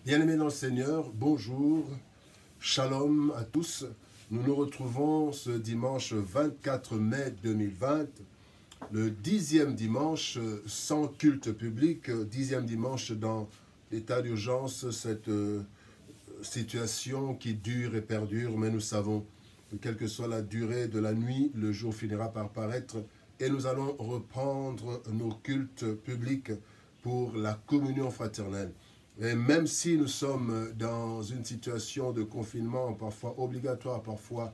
Bien-aimés dans le Seigneur, bonjour, shalom à tous. Nous nous retrouvons ce dimanche 24 mai 2020, le 10e dimanche sans culte public, 10e dimanche dans l'état d'urgence, cette situation qui dure et perdure, mais nous savons que quelle que soit la durée de la nuit, le jour finira par paraître et nous allons reprendre nos cultes publics pour la communion fraternelle. Et même si nous sommes dans une situation de confinement, parfois obligatoire, parfois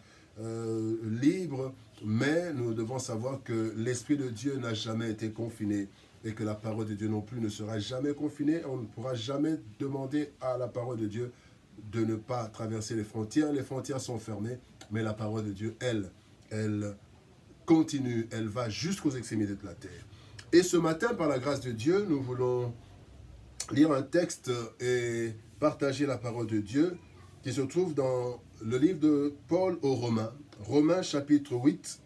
libre, mais nous devons savoir que l'Esprit de Dieu n'a jamais été confiné et que la parole de Dieu non plus ne sera jamais confinée. On ne pourra jamais demander à la parole de Dieu de ne pas traverser les frontières. Les frontières sont fermées, mais la parole de Dieu, elle continue, elle va jusqu'aux extrémités de la terre. Et ce matin, par la grâce de Dieu, nous voulons lire un texte et partager la parole de Dieu qui se trouve dans le livre de Paul aux Romains, Romains chapitre 8,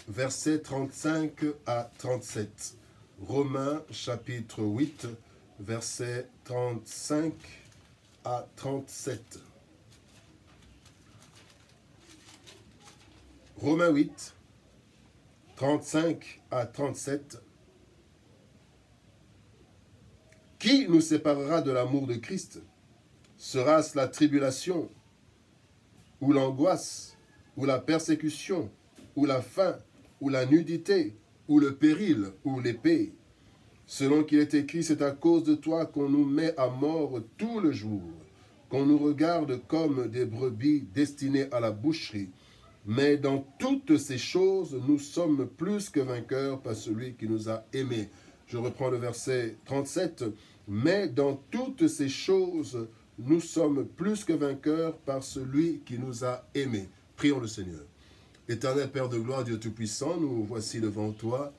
versets 35 à 37. Romains chapitre 8, versets 35 à 37. Romains 8, 35 à 37. Qui nous séparera de l'amour de Christ? Sera-ce la tribulation, ou l'angoisse, ou la persécution, ou la faim, ou la nudité, ou le péril, ou l'épée? Selon qu'il est écrit, c'est à cause de toi qu'on nous met à mort tout le jour, qu'on nous regarde comme des brebis destinées à la boucherie. Mais dans toutes ces choses, nous sommes plus que vainqueurs par celui qui nous a aimés. Je reprends le verset 37. Mais dans toutes ces choses, nous sommes plus que vainqueurs par celui qui nous a aimés. Prions le Seigneur. Éternel Père de gloire, Dieu Tout-Puissant, nous voici devant toi.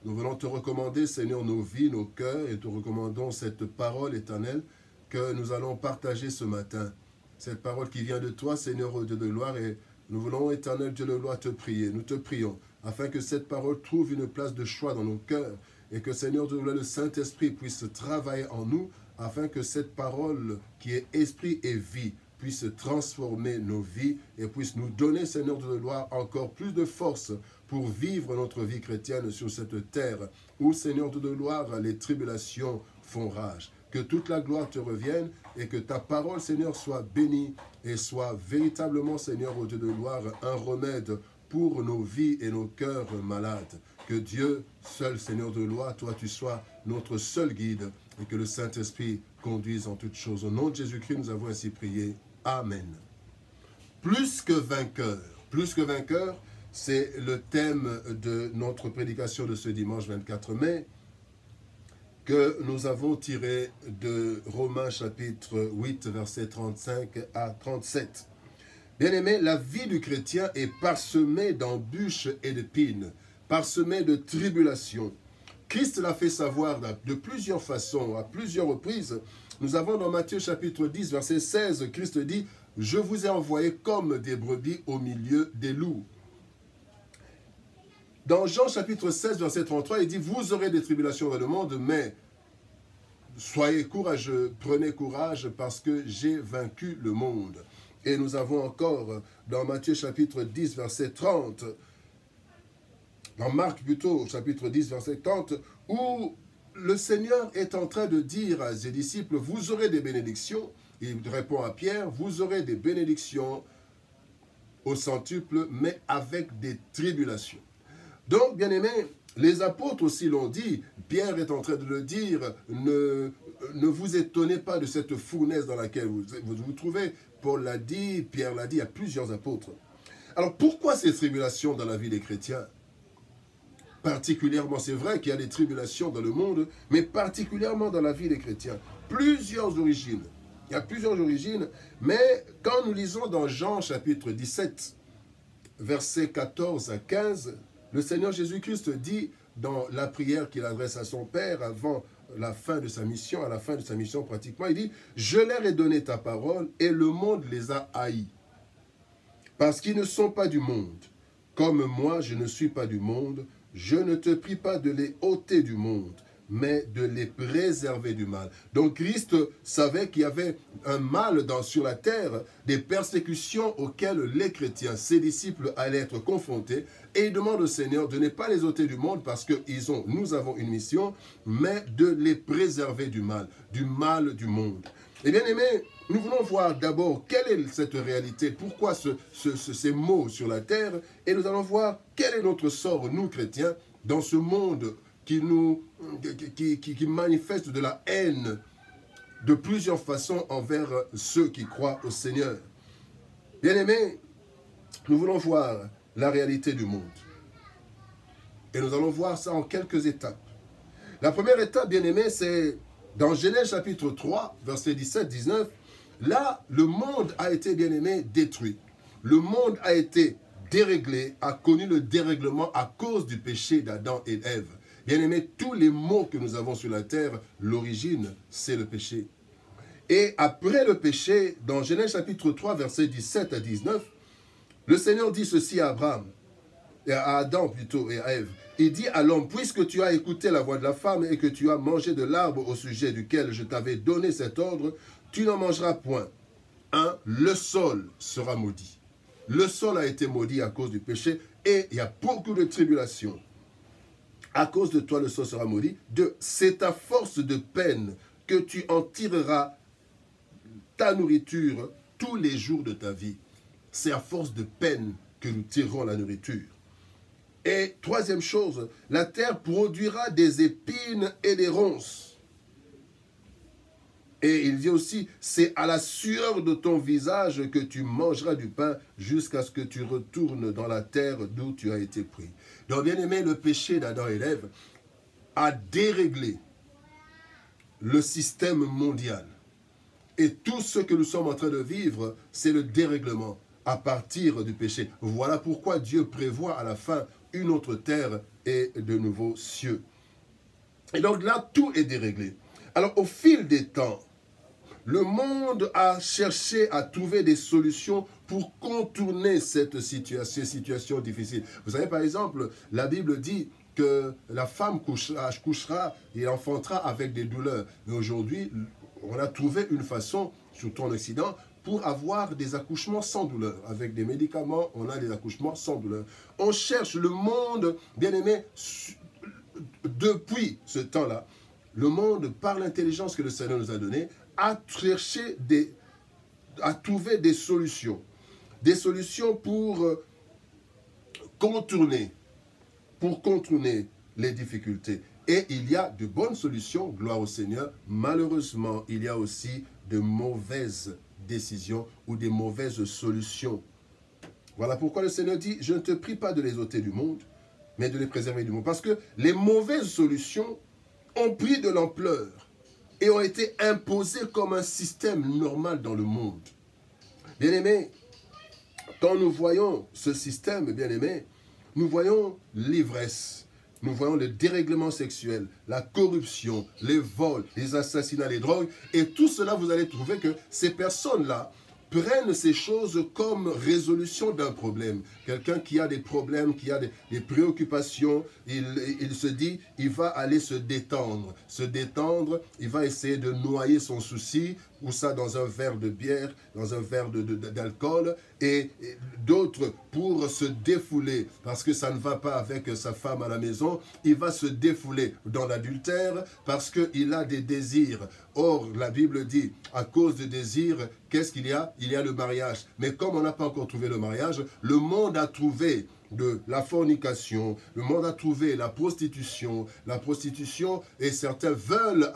Nous venons te recommander, Seigneur, nos vies, nos cœurs, et te recommandons cette parole éternelle que nous allons partager ce matin. Cette parole qui vient de toi, Seigneur Dieu de gloire, et nous voulons, éternel Dieu de gloire, te prier. Nous te prions, afin que cette parole trouve une place de choix dans nos cœurs, et que, Seigneur Dieu de gloire, le Saint-Esprit puisse travailler en nous, afin que cette parole qui est esprit et vie puisse transformer nos vies et puisse nous donner, Seigneur de gloire, encore plus de force pour vivre notre vie chrétienne sur cette terre où, Seigneur de gloire, les tribulations font rage. Que toute la gloire te revienne et que ta parole, Seigneur, soit bénie et soit véritablement, Seigneur, au Dieu de gloire, un remède pour nos vies et nos cœurs malades. Que Dieu, seul Seigneur de loi, toi tu sois notre seul guide et que le Saint-Esprit conduise en toutes choses. Au nom de Jésus-Christ, nous avons ainsi prié. Amen. Plus que vainqueur, c'est le thème de notre prédication de ce dimanche 24 mai que nous avons tiré de Romains chapitre 8, versets 35 à 37. Bien-aimés, la vie du chrétien est parsemée d'embûches et d'épines, parsemée de tribulations. Christ l'a fait savoir de plusieurs façons, à plusieurs reprises. Nous avons dans Matthieu chapitre 10, verset 16, Christ dit « Je vous ai envoyé comme des brebis au milieu des loups ». Dans Jean chapitre 16, verset 33, il dit « Vous aurez des tribulations dans le monde, mais soyez courageux, prenez courage parce que j'ai vaincu le monde ». Et nous avons encore dans Matthieu chapitre 10, verset 30, dans Marc plutôt, chapitre 10, verset 30, où le Seigneur est en train de dire à ses disciples, vous aurez des bénédictions. Il répond à Pierre, vous aurez des bénédictions au centuple, mais avec des tribulations. Donc, bien aimés, les apôtres aussi l'ont dit, Pierre est en train de le dire, ne vous étonnez pas de cette fournaise dans laquelle vous vous trouvez. Paul l'a dit, Pierre l'a dit, il y a plusieurs apôtres. Alors, pourquoi ces tribulations dans la vie des chrétiens? Particulièrement, c'est vrai qu'il y a des tribulations dans le monde, mais particulièrement dans la vie des chrétiens. Plusieurs origines. Il y a plusieurs origines, mais quand nous lisons dans Jean chapitre 17, versets 14 à 15, le Seigneur Jésus-Christ dit dans la prière qu'il adresse à son Père avant la fin de sa mission, à la fin de sa mission pratiquement, il dit « Je leur ai donné ta parole et le monde les a haïs, parce qu'ils ne sont pas du monde. Comme moi, je ne suis pas du monde, je ne te prie pas de les ôter du monde, mais de les préserver du mal. Donc Christ savait qu'il y avait un mal sur la terre, des persécutions auxquelles les chrétiens, ses disciples, allaient être confrontés. Et il demande au Seigneur de ne pas les ôter du monde parce que nous avons une mission, mais de les préserver du mal du monde. Et bien aimés, nous voulons voir d'abord quelle est cette réalité, pourquoi ces maux sur la terre, et nous allons voir quel est notre sort, nous chrétiens, dans ce monde qui manifeste de la haine de plusieurs façons envers ceux qui croient au Seigneur. Bien aimés, nous voulons voir la réalité du monde. Et nous allons voir ça en quelques étapes. La première étape, bien aimés, c'est dans Genèse chapitre 3, versets 17-19. Là, le monde a été, bien aimé, détruit. Le monde a été déréglé, a connu le dérèglement à cause du péché d'Adam et d'Ève. Bien aimé, tous les maux que nous avons sur la terre, l'origine, c'est le péché. Et après le péché, dans Genèse chapitre 3, versets 17 à 19, le Seigneur dit ceci à Abraham, à Adam plutôt, et à Ève. Il dit à l'homme, puisque tu as écouté la voix de la femme et que tu as mangé de l'arbre au sujet duquel je t'avais donné cet ordre, tu n'en mangeras point. 1. Le sol sera maudit. Le sol a été maudit à cause du péché et il y a beaucoup de tribulations. À cause de toi, le sol sera maudit. 2. C'est à force de peine que tu en tireras ta nourriture tous les jours de ta vie. C'est à force de peine que nous tirerons la nourriture. Et troisième chose, la terre produira des épines et des ronces. Et il dit aussi, c'est à la sueur de ton visage que tu mangeras du pain jusqu'à ce que tu retournes dans la terre d'où tu as été pris. Donc bien aimé, le péché d'Adam et d'Ève a déréglé le système mondial. Et tout ce que nous sommes en train de vivre, c'est le dérèglement à partir du péché. Voilà pourquoi Dieu prévoit à la fin une autre terre et de nouveaux cieux. Et donc là, tout est déréglé. Alors au fil des temps, le monde a cherché à trouver des solutions pour contourner cette situation difficile. Vous savez, par exemple, la Bible dit que la femme couchera et enfantera avec des douleurs. Mais aujourd'hui, on a trouvé une façon, surtout en Occident, pour avoir des accouchements sans douleur. Avec des médicaments, on a des accouchements sans douleur. On cherche le monde, bien aimé, depuis ce temps-là, le monde, par l'intelligence que le Seigneur nous a donnée, a cherché à trouver des solutions. Des solutions pour contourner les difficultés. Et il y a de bonnes solutions, gloire au Seigneur. Malheureusement, il y a aussi de mauvaises décisions ou des mauvaises solutions. Voilà pourquoi le Seigneur dit, je ne te prie pas de les ôter du monde, mais de les préserver du monde. Parce que les mauvaises solutions ont pris de l'ampleur et ont été imposées comme un système normal dans le monde. Bien-aimés, quand nous voyons ce système, bien-aimés, nous voyons l'ivresse, nous voyons le dérèglement sexuel, la corruption, les vols, les assassinats, les drogues, et tout cela, vous allez trouver que ces personnes-là prennent ces choses comme résolution d'un problème. Quelqu'un qui a des problèmes, qui a des préoccupations, il se dit, il va aller se détendre. Se détendre, il va essayer de noyer son souci, ou ça dans un verre de bière, dans un verre d'alcool, et d'autres pour se défouler, parce que ça ne va pas avec sa femme à la maison, il va se défouler dans l'adultère, parce qu'il a des désirs. Or, la Bible dit, à cause des désirs, qu'est-ce qu'il y a? Il y a le mariage. Mais comme on n'a pas encore trouvé le mariage, le monde a trouvé de la fornication, le monde a trouvé la prostitution, et certains veulent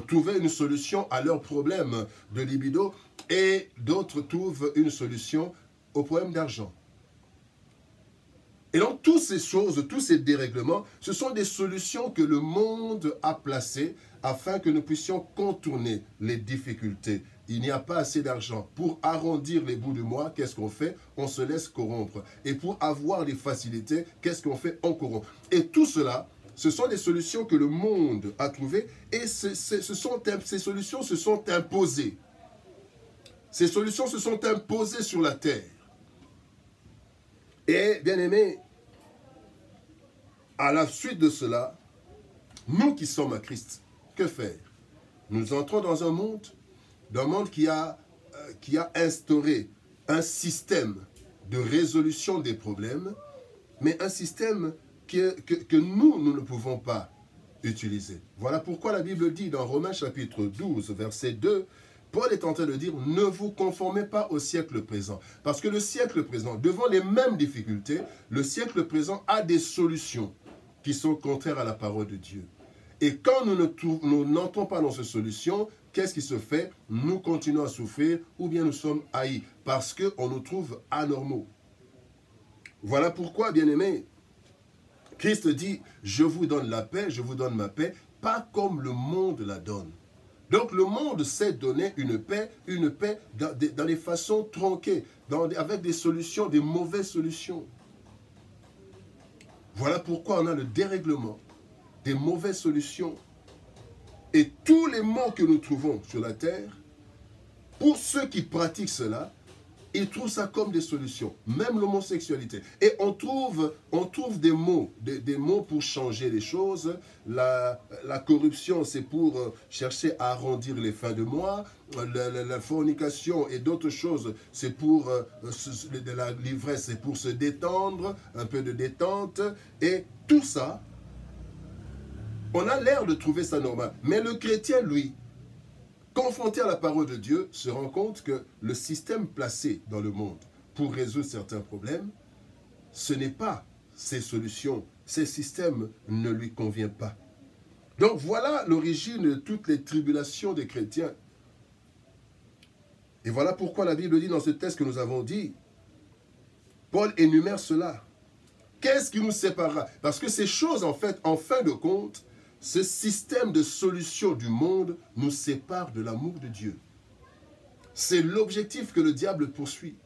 trouver une solution à leurs problèmes de libido, et d'autres trouvent une solution au problème d'argent. Et donc, toutes ces choses, tous ces dérèglements, ce sont des solutions que le monde a placées afin que nous puissions contourner les difficultés. Il n'y a pas assez d'argent. Pour arrondir les bouts du mois, qu'est-ce qu'on fait? On se laisse corrompre. Et pour avoir des facilités, qu'est-ce qu'on fait? On corrompt. Et tout cela, ce sont des solutions que le monde a trouvées et ces solutions se sont imposées. Ces solutions se sont imposées sur la terre. Et, bien aimé, à la suite de cela, Nous qui sommes à Christ, que faire? Nous entrons dans un monde qui a instauré un système de résolution des problèmes, mais un système que nous ne pouvons pas utiliser. Voilà pourquoi la Bible dit dans Romains chapitre 12, verset 2, Paul est en train de dire, ne vous conformez pas au siècle présent. Parce que le siècle présent, devant les mêmes difficultés, le siècle présent a des solutions qui sont contraires à la parole de Dieu. Et quand nous n'entrons pas dans ces solutions, qu'est-ce qui se fait? Nous continuons à souffrir ou bien nous sommes haïs parce qu'on nous trouve anormaux. Voilà pourquoi, bien-aimés, Christ dit, je vous donne la paix, je vous donne ma paix, pas comme le monde la donne. Donc le monde sait donner une paix dans des façons tronquées, avec des solutions, des mauvaises solutions. Voilà pourquoi on a le dérèglement, des mauvaises solutions. Et tous les maux que nous trouvons sur la terre, pour ceux qui pratiquent cela, ils trouvent ça comme des solutions, même l'homosexualité. Et on trouve des mots pour changer les choses. La corruption, c'est pour chercher à arrondir les fins de mois. La fornication et d'autres choses, c'est pour l'ivresse, c'est pour se détendre, un peu de détente. Et tout ça, on a l'air de trouver ça normal. Mais le chrétien, lui, confronté à la parole de Dieu, se rend compte que le système placé dans le monde pour résoudre certains problèmes, ce n'est pas ces solutions. Ces systèmes ne lui conviennent pas. Donc voilà l'origine de toutes les tribulations des chrétiens. Et voilà pourquoi la Bible dit dans ce texte que nous avons dit, Paul énumère cela. Qu'est-ce qui nous séparera? Parce que ces choses, en fait, en fin de compte, ce système de solution du monde nous sépare de l'amour de Dieu. C'est l'objectif que le diable poursuit.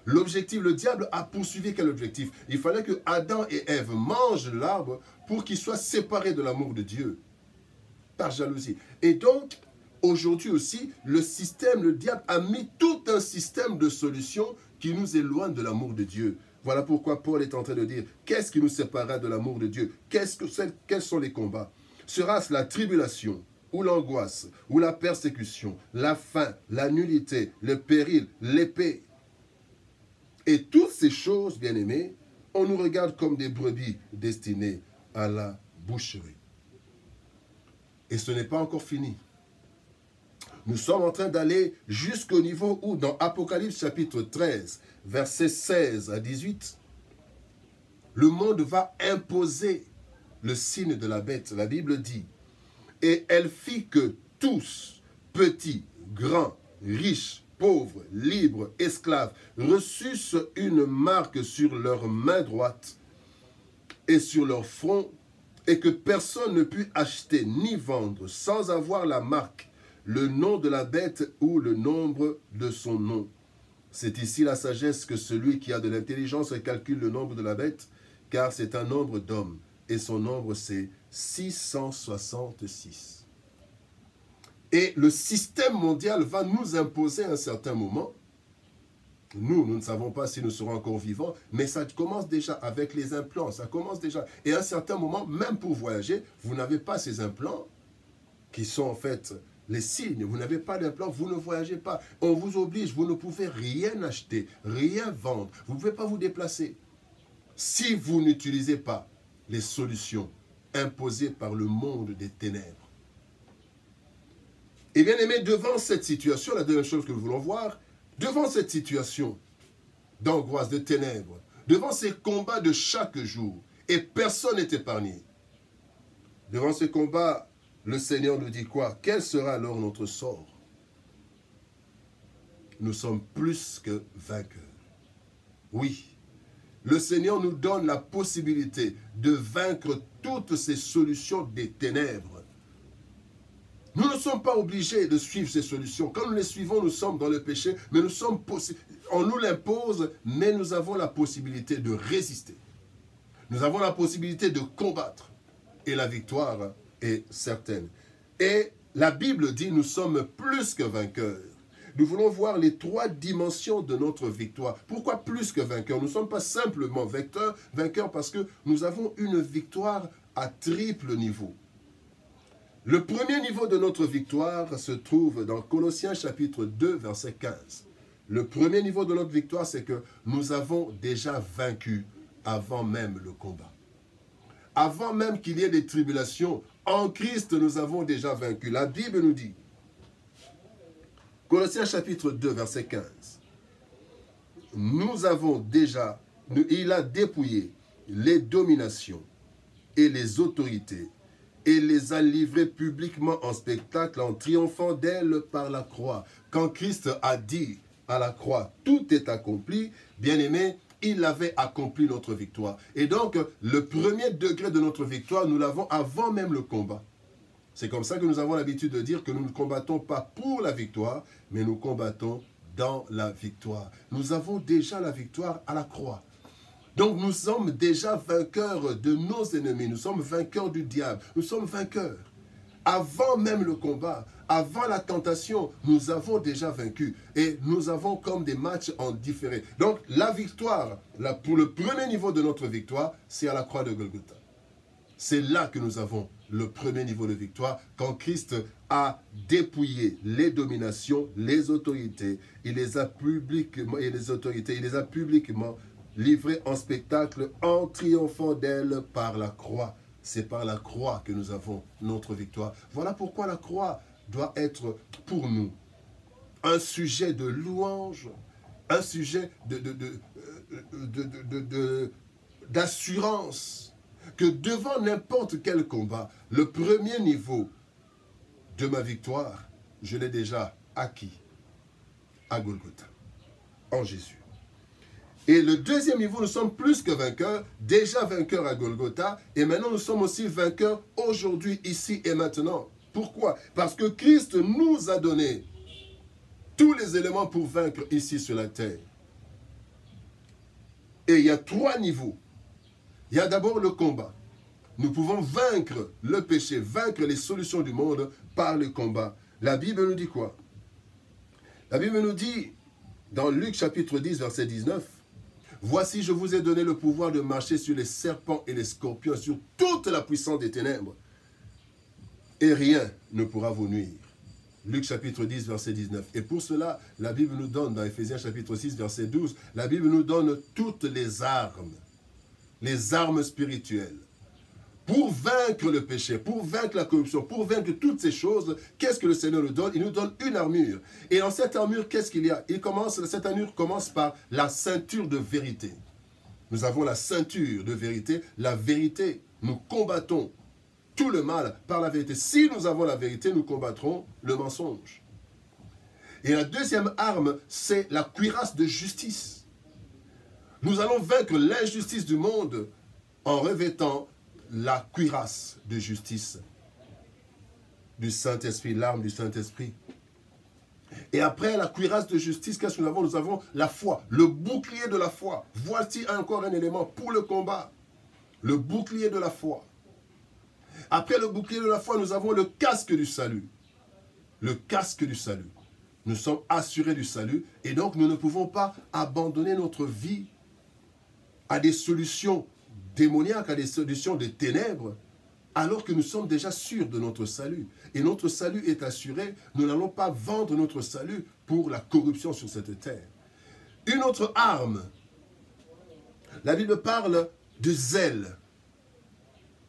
L'objectif, le diable a poursuivi quel objectif? Il fallait que Adam et Ève mangent l'arbre pour qu'ils soient séparés de l'amour de Dieu. Par jalousie. Et donc, aujourd'hui aussi, le diable a mis tout un système de solutions qui nous éloigne de l'amour de Dieu. Voilà pourquoi Paul est en train de dire, qu'est-ce qui nous séparera de l'amour de Dieu? Quels sont les combats? Sera-ce la tribulation, ou l'angoisse, ou la persécution, la faim, la nullité, le péril, l'épée? Et toutes ces choses, bien-aimés, on nous regarde comme des brebis destinées à la boucherie. Et ce n'est pas encore fini. Nous sommes en train d'aller jusqu'au niveau où, dans Apocalypse chapitre 13, versets 16 à 18, le monde va imposer le signe de la bête. La Bible dit, « Et elle fit que tous, petits, grands, riches, pauvres, libres, esclaves, reçussent une marque sur leur main droite et sur leur front, et que personne ne put acheter ni vendre sans avoir la marque, le nom de la bête ou le nombre de son nom. » C'est ici la sagesse que celui qui a de l'intelligence calcule le nombre de la bête, car c'est un nombre d'hommes, et son nombre c'est 666. Et le système mondial va nous imposer à un certain moment. Nous ne savons pas si nous serons encore vivants, mais ça commence déjà avec les implants, ça commence déjà. Et à un certain moment, même pour voyager, vous n'avez pas ces implants qui sont en fait les signes. Vous n'avez pas d'implant, vous ne voyagez pas. On vous oblige, vous ne pouvez rien acheter, rien vendre. Vous ne pouvez pas vous déplacer. Si vous n'utilisez pas les solutions imposées par le monde des ténèbres. Et bien aimé, devant cette situation, la deuxième chose que nous voulons voir, devant cette situation d'angoisse, de ténèbres, devant ces combats de chaque jour, et personne n'est épargné. Devant ces combats, le Seigneur nous dit quoi? Quel sera alors notre sort? Nous sommes plus que vainqueurs. Oui, le Seigneur nous donne la possibilité de vaincre toutes ces solutions des ténèbres. Nous ne sommes pas obligés de suivre ces solutions. Quand nous les suivons, nous sommes dans le péché, mais on nous l'impose, mais nous avons la possibilité de résister. Nous avons la possibilité de combattre. Et la victoire est certaine. Et la Bible dit, nous sommes plus que vainqueurs. Nous voulons voir les trois dimensions de notre victoire. Pourquoi plus que vainqueurs? Nous ne sommes pas simplement vainqueurs parce que nous avons une victoire à triple niveau. Le premier niveau de notre victoire se trouve dans Colossiens chapitre 2, verset 15. Le premier niveau de notre victoire, c'est que nous avons déjà vaincu avant même le combat. Avant même qu'il y ait des tribulations, en Christ, nous avons déjà vaincu. La Bible nous dit, Colossiens chapitre 2, verset 15, nous avons déjà, il a dépouillé les dominations et les autorités et les a livrées publiquement en spectacle en triomphant d'elles par la croix. Quand Christ a dit à la croix, tout est accompli, bien-aimé, il avait accompli notre victoire. Et donc, le premier degré de notre victoire, nous l'avons avant même le combat. C'est comme ça que nous avons l'habitude de dire que nous ne combattons pas pour la victoire, mais nous combattons dans la victoire. Nous avons déjà la victoire à la croix. Donc nous sommes déjà vainqueurs de nos ennemis, nous sommes vainqueurs du diable, nous sommes vainqueurs. Avant même le combat, avant la tentation, nous avons déjà vaincu. Et nous avons comme des matchs en différé. Donc la victoire, pour le premier niveau de notre victoire, c'est à la croix de Golgotha. C'est là que nous avons le premier niveau de victoire, quand Christ a dépouillé les dominations, les autorités, il les a publiquement livrées en spectacle en triomphant d'elles par la croix. C'est par la croix que nous avons notre victoire. Voilà pourquoi la croix doit être pour nous un sujet de louange, un sujet d'assurance, que devant n'importe quel combat, le premier niveau de ma victoire, je l'ai déjà acquis à Golgotha, en Jésus. Et le deuxième niveau, nous sommes plus que vainqueurs, déjà vainqueurs à Golgotha, et maintenant nous sommes aussi vainqueurs aujourd'hui, ici et maintenant. Pourquoi? Parce que Christ nous a donné tous les éléments pour vaincre ici sur la terre. Et il y a 3 niveaux. Il y a d'abord le combat. Nous pouvons vaincre le péché, vaincre les solutions du monde par le combat. La Bible nous dit quoi? La Bible nous dit, dans Luc chapitre 10, verset 19, « Voici, je vous ai donné le pouvoir de marcher sur les serpents et les scorpions, sur toute la puissance des ténèbres, et rien ne pourra vous nuire. » Luc chapitre 10, verset 19. Et pour cela, la Bible nous donne, dans Éphésiens chapitre 6, verset 12, la Bible nous donne toutes les armes spirituelles. Pour vaincre le péché, pour vaincre la corruption, pour vaincre toutes ces choses, qu'est-ce que le Seigneur nous donne? Il nous donne une armure. Et dans cette armure, qu'est-ce qu'il y a? Cette armure commence par la ceinture de vérité. Nous avons la ceinture de vérité, la vérité. Nous combattons tout le mal par la vérité. Si nous avons la vérité, nous combattrons le mensonge. Et la deuxième arme, c'est la cuirasse de justice. Nous allons vaincre l'injustice du monde en revêtant la cuirasse de justice du Saint-Esprit, l'arme du Saint-Esprit. Et après la cuirasse de justice, qu'est-ce que nous avons? Nous avons la foi, le bouclier de la foi. Voici encore un élément pour le combat. Le bouclier de la foi. Après le bouclier de la foi, nous avons le casque du salut. Le casque du salut. Nous sommes assurés du salut et donc nous ne pouvons pas abandonner notre vie à des solutions démoniaques, à des solutions de ténèbres, alors que nous sommes déjà sûrs de notre salut. Et notre salut est assuré, nous n'allons pas vendre notre salut pour la corruption sur cette terre. Une autre arme, la Bible parle de zèle.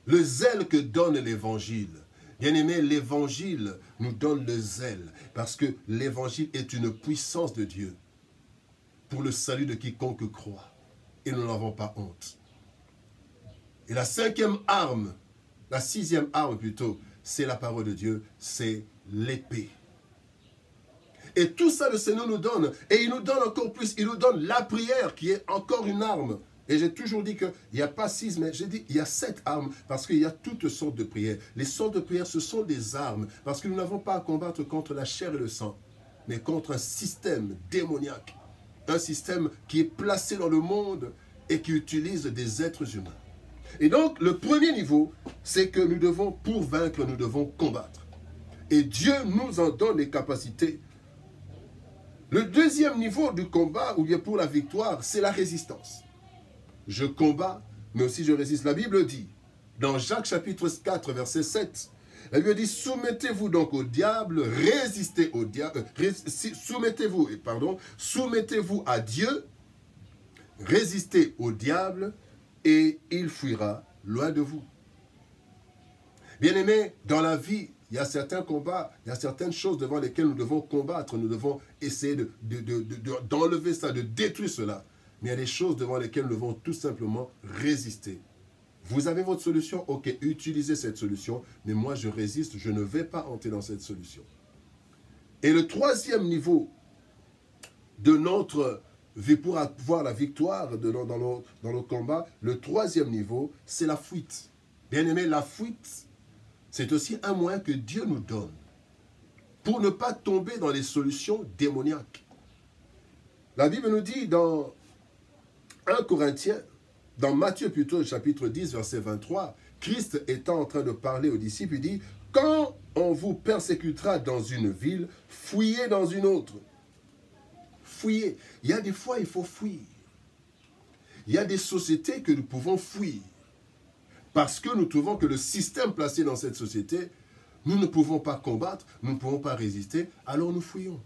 Le zèle que donne l'évangile. Bien-aimé, l'évangile nous donne le zèle, parce que l'évangile est une puissance de Dieu pour le salut de quiconque croit. Et nous n'en avons pas honte. Et la sixième arme plutôt, c'est la parole de Dieu, c'est l'épée. Et tout ça, le Seigneur nous donne. Et il nous donne encore plus. Il nous donne la prière, qui est encore une arme. Et j'ai toujours dit qu'il n'y a pas 6, mais j'ai dit qu'il y a 7 armes, parce qu'il y a toutes sortes de prières. Les sortes de prières, ce sont des armes, parce que nous n'avons pas à combattre contre la chair et le sang, mais contre un système démoniaque. Un système qui est placé dans le monde et qui utilise des êtres humains. Et donc, le premier niveau, c'est que nous devons, pour vaincre, nous devons combattre. Et Dieu nous en donne les capacités. Le deuxième niveau du combat, ou bien pour la victoire, c'est la résistance. Je combats, mais aussi je résiste. La Bible dit, dans Jacques chapitre 4, verset 7, La Bible dit, soumettez-vous donc au diable, résistez au diable, soumettez-vous à Dieu, résistez au diable, et il fuira loin de vous. Bien-aimés, dans la vie, il y a certains combats, il y a certaines choses devant lesquelles nous devons combattre, nous devons essayer d'enlever ça, de détruire cela. Mais il y a des choses devant lesquelles nous devons tout simplement résister. Vous avez votre solution, ok, utilisez cette solution, mais moi je résiste, je ne vais pas entrer dans cette solution. Et le troisième niveau de notre vie pour avoir la victoire dans le combat, le troisième niveau, c'est la fuite. Bien aimé, la fuite, c'est aussi un moyen que Dieu nous donne pour ne pas tomber dans les solutions démoniaques. La Bible nous dit dans 1 Corinthiens, dans Matthieu plutôt, chapitre 10, verset 23, Christ étant en train de parler aux disciples, il dit, « Quand on vous persécutera dans une ville, fuyez dans une autre. » Fuyez. Il y a des fois, il faut fuir. Il y a des sociétés que nous pouvons fuir. Parce que nous trouvons que le système placé dans cette société, nous ne pouvons pas combattre, nous ne pouvons pas résister, alors nous fuyons.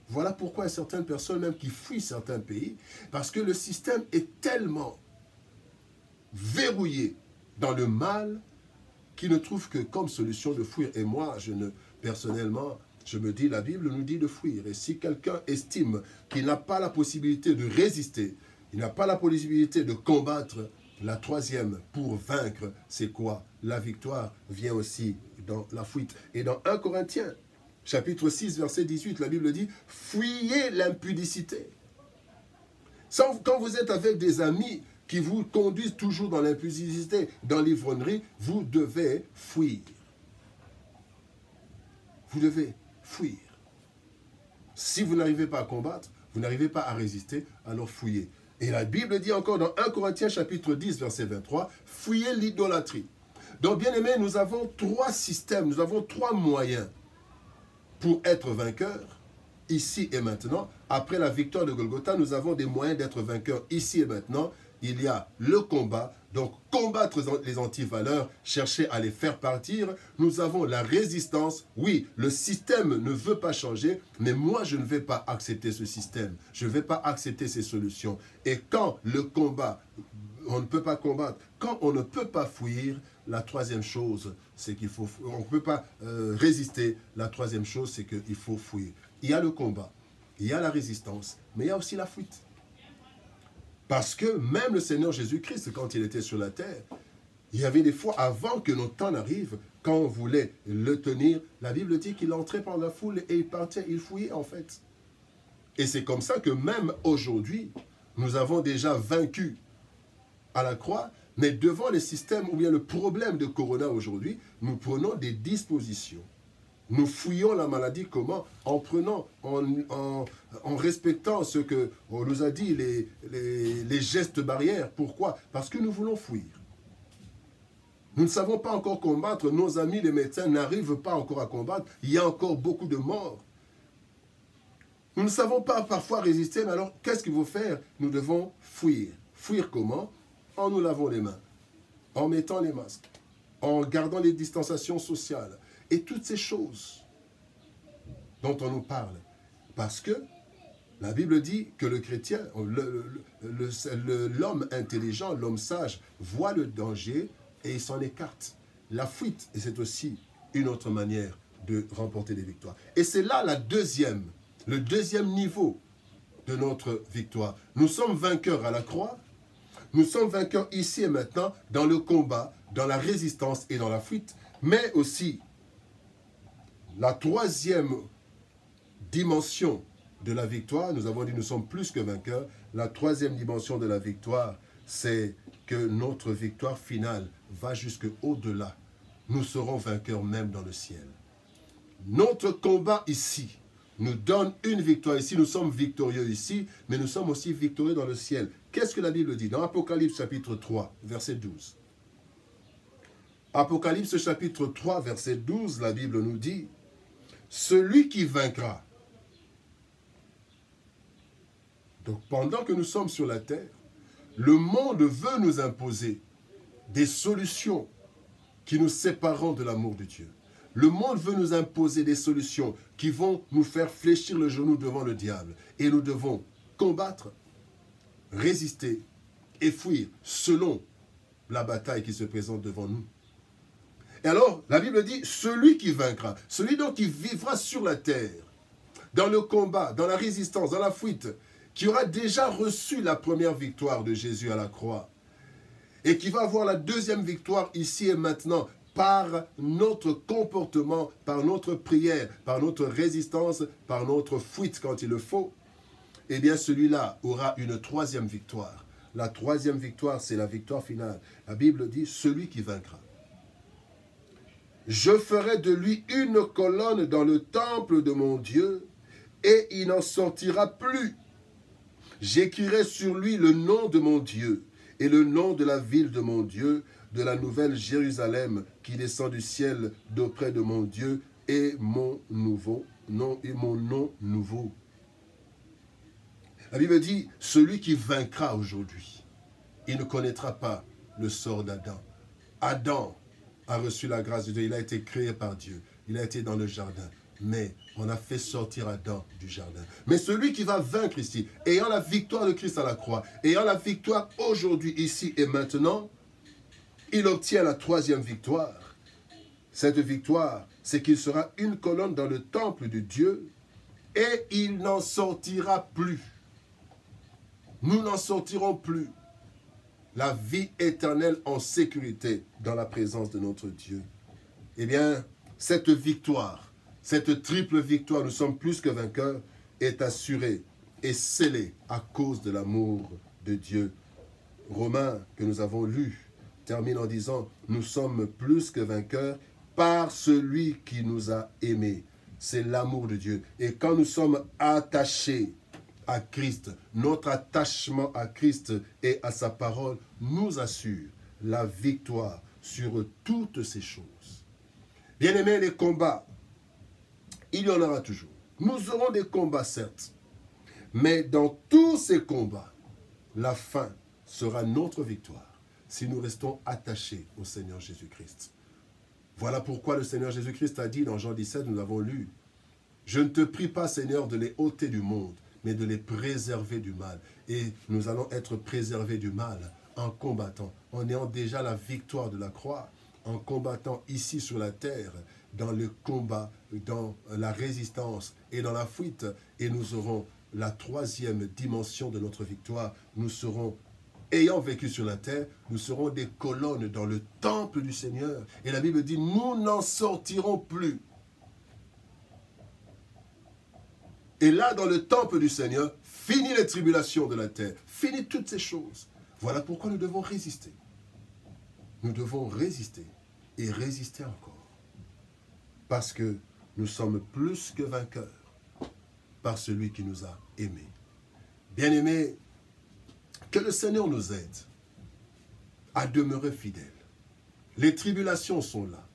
Voilà pourquoi il y a certaines personnes même qui fuient certains pays, parce que le système est tellement verrouillé dans le mal qu'ils ne trouvent que comme solution de fuir. Et moi, personnellement, je me dis, la Bible nous dit de fuir. Et si quelqu'un estime qu'il n'a pas la possibilité de résister, il n'a pas la possibilité de combattre, la troisième pour vaincre, c'est quoi? La victoire vient aussi dans la fuite. Et dans 1 Corinthiens, chapitre 6, verset 18, la Bible dit, fuyez l'impudicité. Quand vous êtes avec des amis qui vous conduisent toujours dans l'impudicité, dans l'ivrognerie, vous devez fuir. Vous devez fuir. Si vous n'arrivez pas à combattre, vous n'arrivez pas à résister, alors fuyez. Et la Bible dit encore dans 1 Corinthiens chapitre 10, verset 23, fuyez l'idolâtrie. Donc, bien aimés, nous avons trois systèmes, nous avons trois moyens pour être vainqueurs, ici et maintenant. Après la victoire de Golgotha, nous avons des moyens d'être vainqueurs ici et maintenant. Il y a le combat, donc combattre les antivaleurs, chercher à les faire partir. Nous avons la résistance. Oui, le système ne veut pas changer, mais moi je ne vais pas accepter ce système. Je ne vais pas accepter ces solutions. Et quand le combat, on ne peut pas combattre, quand on ne peut pas fuir, la troisième chose, c'est qu'il faut, on ne peut pas résister. La troisième chose, c'est qu'il faut fuir. Il y a le combat, il y a la résistance, mais il y a aussi la fuite. Parce que même le Seigneur Jésus-Christ, quand il était sur la terre, il y avait des fois, avant que notre temps n'arrive, quand on voulait le tenir, la Bible dit qu'il entrait par la foule et il partait, il fouillait en fait. Et c'est comme ça que même aujourd'hui, nous avons déjà vaincu à la croix, mais devant les systèmes ou bien le problème de Corona aujourd'hui, nous prenons des dispositions. Nous fouillons la maladie comment? En prenant, en respectant ce qu'on nous a dit, les gestes barrières. Pourquoi? Parce que nous voulons fuir. Nous ne savons pas encore combattre. Nos amis les médecins n'arrivent pas encore à combattre. Il y a encore beaucoup de morts. Nous ne savons pas parfois résister, mais alors qu'est-ce qu'il faut faire? Nous devons fuir. Fuir comment? En nous lavant les mains, en mettant les masques, en gardant les distanciations sociales. Et toutes ces choses dont on nous parle. Parce que la Bible dit que le chrétien, l'homme intelligent, l'homme sage, voit le danger et il s'en écarte. La fuite, et c'est aussi une autre manière de remporter des victoires. Et c'est là le deuxième niveau de notre victoire. Nous sommes vainqueurs à la croix, nous sommes vainqueurs ici et maintenant dans le combat, dans la résistance et dans la fuite, mais aussi la troisième dimension de la victoire, nous avons dit nous sommes plus que vainqueurs. La troisième dimension de la victoire, c'est que notre victoire finale va jusque au-delà. Nous serons vainqueurs même dans le ciel. Notre combat ici nous donne une victoire ici. Nous sommes victorieux ici, mais nous sommes aussi victorieux dans le ciel. Qu'est-ce que la Bible dit? Dans Apocalypse chapitre 3, verset 12. Apocalypse chapitre 3, verset 12, la Bible nous dit: celui qui vaincra. Donc pendant que nous sommes sur la terre, le monde veut nous imposer des solutions qui nous sépareront de l'amour de Dieu. Le monde veut nous imposer des solutions qui vont nous faire fléchir le genou devant le diable. Et nous devons combattre, résister et fuir selon la bataille qui se présente devant nous. Et alors, la Bible dit, celui qui vaincra, celui donc qui vivra sur la terre, dans le combat, dans la résistance, dans la fuite, qui aura déjà reçu la première victoire de Jésus à la croix, et qui va avoir la deuxième victoire ici et maintenant, par notre comportement, par notre prière, par notre résistance, par notre fuite quand il le faut, eh bien celui-là aura une troisième victoire. La troisième victoire, c'est la victoire finale. La Bible dit, celui qui vaincra. Je ferai de lui une colonne dans le temple de mon Dieu, et il n'en sortira plus. J'écrirai sur lui le nom de mon Dieu, et le nom de la ville de mon Dieu, de la nouvelle Jérusalem qui descend du ciel d'auprès de mon Dieu, et mon nouveau nom, et mon nom nouveau. La Bible dit, celui qui vaincra aujourd'hui, il ne connaîtra pas le sort d'Adam. Adam a reçu la grâce de Dieu, il a été créé par Dieu, il a été dans le jardin, mais on a fait sortir Adam du jardin. Mais celui qui va vaincre ici, ayant la victoire de Christ à la croix, ayant la victoire aujourd'hui, ici et maintenant, il obtient la troisième victoire. Cette victoire, c'est qu'il sera une colonne dans le temple de Dieu et il n'en sortira plus. Nous n'en sortirons plus. La vie éternelle en sécurité dans la présence de notre Dieu. Eh bien, cette victoire, cette triple victoire, nous sommes plus que vainqueurs, est assurée et scellée à cause de l'amour de Dieu. Romains, que nous avons lu, termine en disant, nous sommes plus que vainqueurs par celui qui nous a aimés. C'est l'amour de Dieu. Et quand nous sommes attachés à Christ, notre attachement à Christ et à sa parole nous assure la victoire sur toutes ces choses. Bien-aimés, les combats, il y en aura toujours. Nous aurons des combats, certes, mais dans tous ces combats, la fin sera notre victoire si nous restons attachés au Seigneur Jésus-Christ. Voilà pourquoi le Seigneur Jésus-Christ a dit dans Jean 17, nous l'avons lu, « Je ne te prie pas, Seigneur, de les ôter du monde, mais de les préserver du mal. » Et nous allons être préservés du mal en combattant, en ayant déjà la victoire de la croix, en combattant ici sur la terre, dans le combat, dans la résistance et dans la fuite. Et nous aurons la troisième dimension de notre victoire. Nous serons, ayant vécu sur la terre, nous serons des colonnes dans le temple du Seigneur. Et la Bible dit, nous n'en sortirons plus. Et là, dans le temple du Seigneur, fini les tribulations de la terre, fini toutes ces choses. Voilà pourquoi nous devons résister. Nous devons résister et résister encore. Parce que nous sommes plus que vainqueurs par celui qui nous a aimés. Bien-aimés, que le Seigneur nous aide à demeurer fidèles. Les tribulations sont là.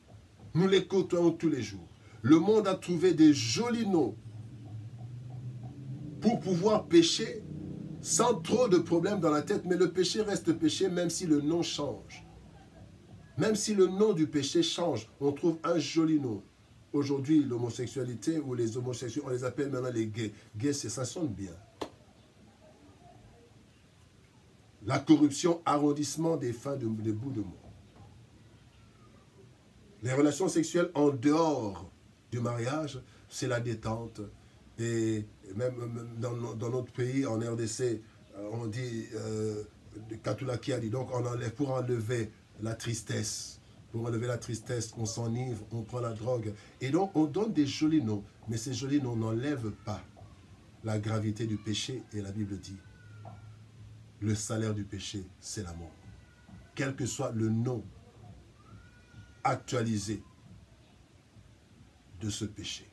Nous les côtoyons tous les jours. Le monde a trouvé des jolis noms pour pouvoir pécher sans trop de problèmes dans la tête, mais le péché reste péché même si le nom change. Même si le nom du péché change, on trouve un joli nom. Aujourd'hui, l'homosexualité ou les homosexuels, on les appelle maintenant les gays. Gays, ça sonne bien. La corruption, arrondissement des fins de bout de mot. Les relations sexuelles en dehors du mariage, c'est la détente. Et même dans notre pays, en RDC, on dit, Katulaki a dit, donc on enlève, pour enlever la tristesse. Pour enlever la tristesse, on s'enivre, on prend la drogue. Et donc, on donne des jolis noms. Mais ces jolis noms n'enlèvent pas la gravité du péché. Et la Bible dit, le salaire du péché, c'est la mort. Quel que soit le nom actualisé de ce péché.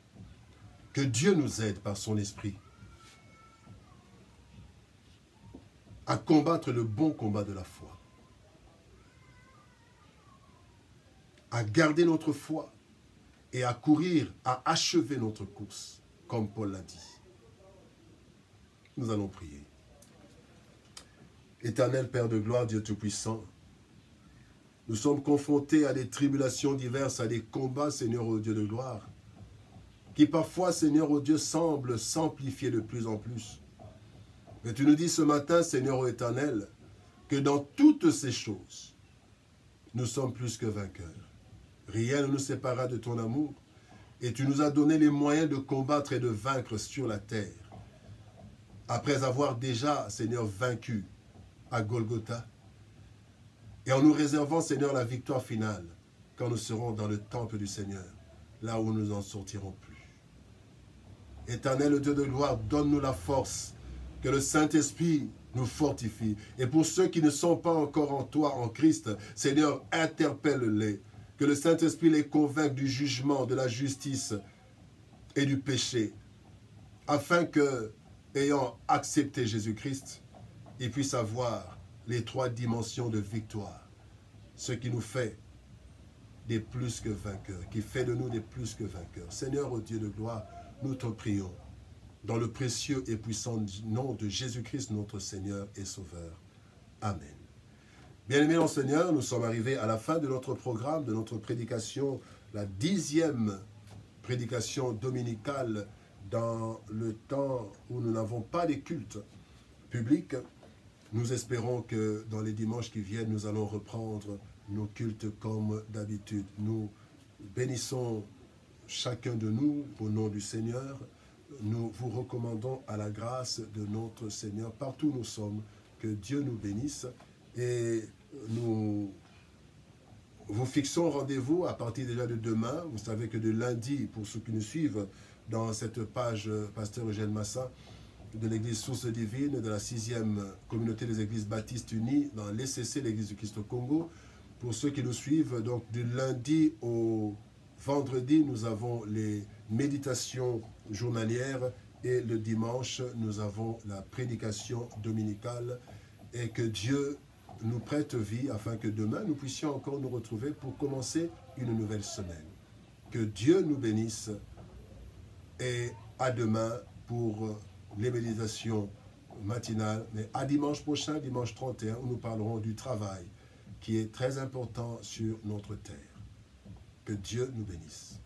Que Dieu nous aide par son esprit à combattre le bon combat de la foi. À garder notre foi et à courir, à achever notre course, comme Paul l'a dit. Nous allons prier. Éternel Père de gloire, Dieu Tout-Puissant, Nous sommes confrontés à des tribulations diverses, à des combats, Seigneur, ô Dieu de gloire, qui parfois, Seigneur, ô Dieu, semblent s'amplifier de plus en plus. Mais tu nous dis ce matin, Seigneur ô éternel, que dans toutes ces choses, nous sommes plus que vainqueurs. Rien ne nous séparera de ton amour. Et tu nous as donné les moyens de combattre et de vaincre sur la terre. Après avoir déjà, Seigneur, vaincu à Golgotha. Et en nous réservant, Seigneur, la victoire finale, quand nous serons dans le temple du Seigneur, là où nous n'en sortirons plus. Éternel Dieu de gloire, donne-nous la force, que le Saint-Esprit nous fortifie. Et pour ceux qui ne sont pas encore en toi, en Christ, Seigneur, interpelle-les. Que le Saint-Esprit les convainque du jugement, de la justice et du péché, afin que, ayant accepté Jésus-Christ, ils puissent avoir les 3 dimensions de victoire, ce qui nous fait des plus que vainqueurs, qui fait de nous des plus que vainqueurs. Seigneur, ô Dieu de gloire, nous te prions, dans le précieux et puissant nom de Jésus-Christ, notre Seigneur et Sauveur. Amen. Bien-aimés dans le Seigneur, nous sommes arrivés à la fin de notre programme, de notre prédication, la 10e prédication dominicale dans le temps où nous n'avons pas de culte public. Nous espérons que dans les dimanches qui viennent, nous allons reprendre nos cultes comme d'habitude. Nous bénissons chacun de nous au nom du Seigneur. Nous vous recommandons à la grâce de notre Seigneur, partout où nous sommes, que Dieu nous bénisse. Et nous vous fixons rendez-vous à partir déjà de demain. Vous savez que de lundi, pour ceux qui nous suivent dans cette page Pasteur Eugène Massa, de l'église Source Divine, de la 6e communauté des églises baptistes unies, dans l'ECC, l'église du Christ au Congo. Pour ceux qui nous suivent, donc du lundi au vendredi, nous avons les méditations journalières et le dimanche, nous avons la prédication dominicale. Et que Dieu nous prête vie afin que demain nous puissions encore nous retrouver pour commencer une nouvelle semaine. Que Dieu nous bénisse et à demain pour les méditations matinales, mais à dimanche prochain, dimanche 31, où nous parlerons du travail qui est très important sur notre terre. Que Dieu nous bénisse.